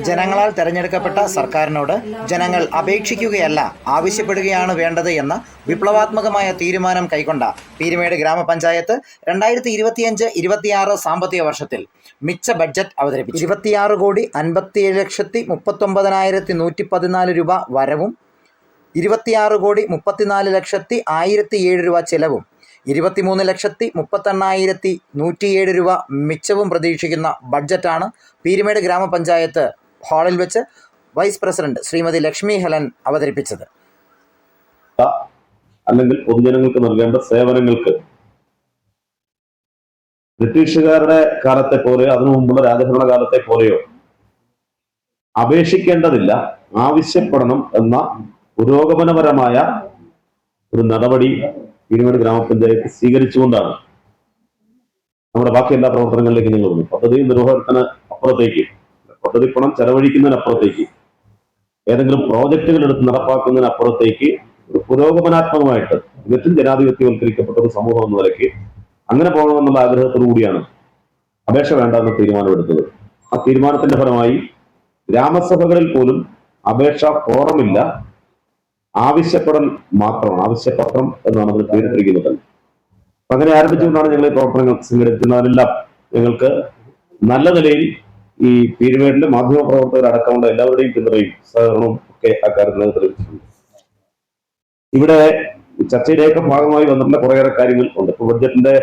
ജനങ്ങളാൽ തെരഞ്ഞെടുക്കപ്പെട്ട സർക്കാരിനോട് ജനങ്ങൾ അപേക്ഷിക്കുകയല്ല ആവശ്യപ്പെടുകയാണ് വേണ്ടത് എന്ന വിപ്ലവാത്മകമായ തീരുമാനം കൈക്കൊണ്ട പീരുമേട് ഗ്രാമപഞ്ചായത്ത് 2025-26 സാമ്പത്തിക വർഷത്തിൽ മിച്ച ബഡ്ജറ്റ് അവതരിപ്പിച്ചു. 26,57,39,114 രൂപ വരവും 26,34,1007 രൂപ ചെലവും 23,38,107 രൂപ മിച്ചവും പ്രതീക്ഷിക്കുന്ന ബഡ്ജറ്റാണ് പീരുമേട് ഗ്രാമപഞ്ചായത്ത് ഹാളിൽ വെച്ച് vice president Shrimati Lakshmi Helen അവതരിപ്പിച്ചത്. അല്ലെങ്കിൽ പൊതുജനങ്ങൾക്ക് നൽകേണ്ട സേവനങ്ങൾക്ക് ബ്രിട്ടീഷുകാരുടെ കാലത്തെ പോലെ അതിനു മുമ്പുള്ള രാജഭരണ കാലത്തെ പോലെയോ അപേക്ഷിക്കേണ്ടതില്ല, ആവശ്യപ്പെടണം എന്ന പുരോഗമനപരമായ ഒരു നടപടി പീരുമേട് ഗ്രാമപഞ്ചായത്ത് സ്വീകരിച്ചുകൊണ്ടാണ് നമ്മുടെ ബാക്കി എല്ലാ പ്രവർത്തനങ്ങളിലേക്ക് ഞങ്ങൾ വന്നു. പദ്ധതി നിർവഹണത്തിന് അപ്പുറത്തേക്ക്, പദ്ധതി പണം ചെലവഴിക്കുന്നതിനപ്പുറത്തേക്ക്, ഏതെങ്കിലും പ്രോജക്റ്റുകൾ എടുത്ത് നടപ്പാക്കുന്നതിനപ്പുറത്തേക്ക് ഒരു പുരോഗമനാത്മകമായിട്ട് തികച്ചും ജനാധിപത്യവൽക്കരിക്കപ്പെട്ട ഒരു സമൂഹം എന്ന നിലയ്ക്ക് അങ്ങനെ പോകണമെന്നുള്ള ആഗ്രഹത്തോടു കൂടിയാണ് അപേക്ഷ വേണ്ടെന്ന തീരുമാനമെടുത്തത്. ആ തീരുമാനത്തിന്റെ ഫലമായി ഗ്രാമസഭകളിൽ പോലും അപേക്ഷ ഫോറമില്ല, ആവശ്യപ്പെടൽ മാത്രമാണ്, ആവശ്യപത്രം എന്നാണ് അതിന് പേരിട്ടിരിക്കുന്നത്. അങ്ങനെ ആരംഭിച്ചുകൊണ്ടാണ് ഞങ്ങൾ ഈ പ്രവർത്തനങ്ങൾ സംഘടിപ്പിക്കുന്നതെല്ലാം ഞങ്ങൾക്ക് നല്ല നിലയിൽ ഈ പീരുമേടിലെ മാധ്യമ പ്രവർത്തകരടക്കമുള്ള എല്ലാവരുടെയും പിന്തുണയും സഹകരണവും ഒക്കെ അക്കാര്യത്തിൽ തെളിയിച്ചിട്ടുണ്ട്. ഇവിടെ ചർച്ചയുടെയൊക്കെ ഭാഗമായി വന്നിട്ടുള്ള കുറേയേറെ കാര്യങ്ങൾ ഉണ്ട്. ബഡ്ജറ്റിന്റെ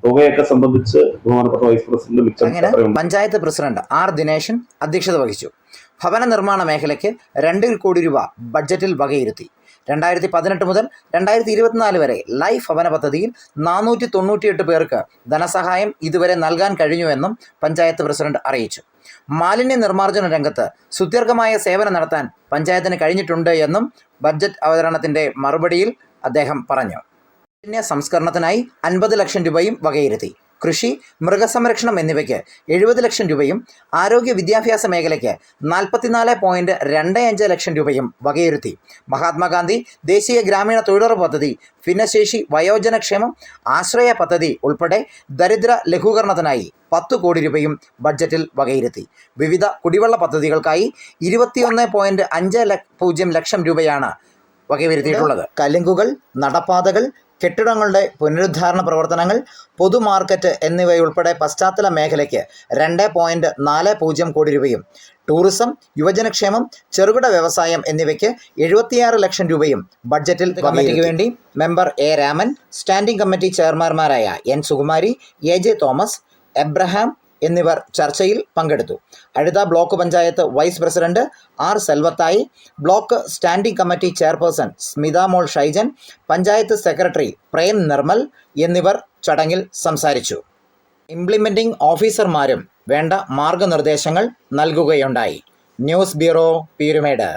തുകയൊക്കെ സംബന്ധിച്ച് ബഹുമാനപ്പെട്ട vice president panchayat president R Dineshan അധ്യക്ഷത വഹിച്ചു. ഭവന നിർമ്മാണ മേഖലയ്ക്ക് 2 കോടി രൂപ ബഡ്ജറ്റിൽ വകയിരുത്തി. 2018 മുതൽ 2024 വരെ ലൈഫ് ഭവന പദ്ധതിയിൽ 498 പേർക്ക് ധനസഹായം ഇതുവരെ നൽകാൻ കഴിഞ്ഞുവെന്നും പഞ്ചായത്ത് പ്രസിഡന്റ് അറിയിച്ചു. മാലിന്യ നിർമ്മാർജ്ജന രംഗത്ത് സുദീർഘമായ സേവനം നടത്താൻ പഞ്ചായത്തിന് കഴിഞ്ഞിട്ടുണ്ട് എന്നും ബഡ്ജറ്റ് അവതരണത്തിന്റെ മറുപടിയിൽ അദ്ദേഹം പറഞ്ഞു. മാലിന്യ സംസ്കരണത്തിനായി 50 ലക്ഷം രൂപയും വകയിരുത്തി. കൃഷി, മൃഗസംരക്ഷണം എന്നിവയ്ക്ക് 70 ലക്ഷം രൂപയും ആരോഗ്യ വിദ്യാഭ്യാസ മേഖലയ്ക്ക് 44.25 ലക്ഷം രൂപയും വകയിരുത്തി. മഹാത്മാഗാന്ധി ദേശീയ ഗ്രാമീണ തൊഴിലുറപ്പ് പദ്ധതി, ഭിന്നശേഷി വയോജനക്ഷേമം ആശ്രയ പദ്ധതി ഉൾപ്പെടെ ദരിദ്ര ലഘൂകരണത്തിനായി 10 കോടി രൂപയും ബഡ്ജറ്റിൽ വകയിരുത്തി. വിവിധ കുടിവെള്ള പദ്ധതികൾക്കായി 21.50 ലക്ഷം രൂപയാണ് വകയിരുത്തിയിട്ടുള്ളത്. കലുങ്കുകൾ, നടപ്പാതകൾ, കെട്ടിടങ്ങളുടെ പുനരുദ്ധാരണ പ്രവർത്തനങ്ങൾ, പൊതുമാർക്കറ്റ് എന്നിവയുൾപ്പെടെ പശ്ചാത്തല മേഖലയ്ക്ക് 2.40 കോടി രൂപയും, ടൂറിസം, യുവജനക്ഷേമം, ചെറുകിട വ്യവസായം എന്നിവയ്ക്ക് 76 ലക്ഷം രൂപയും ബഡ്ജറ്റിൽ കമ്മിറ്റിക്ക് വേണ്ടി member A Raman, standing committee ചെയർമാൻമാരായ N Sukumari, A J Thomas, Abraham എന്നിവർ ചർച്ചയിൽ പങ്കെടുത്തു. Azhutha block panchayat vice president R Selvathai, block standing committee chairperson Smitha Mol Shaijan, panchayat secretary Prem Nirmal എന്നിവർ ചടങ്ങിൽ സംസാരിച്ചു. ഇംപ്ലിമെന്റിംഗ് ഓഫീസർമാരും വേണ്ട മാർഗനിർദ്ദേശങ്ങൾ നൽകുകയുണ്ടായി. News bureau, Peermade.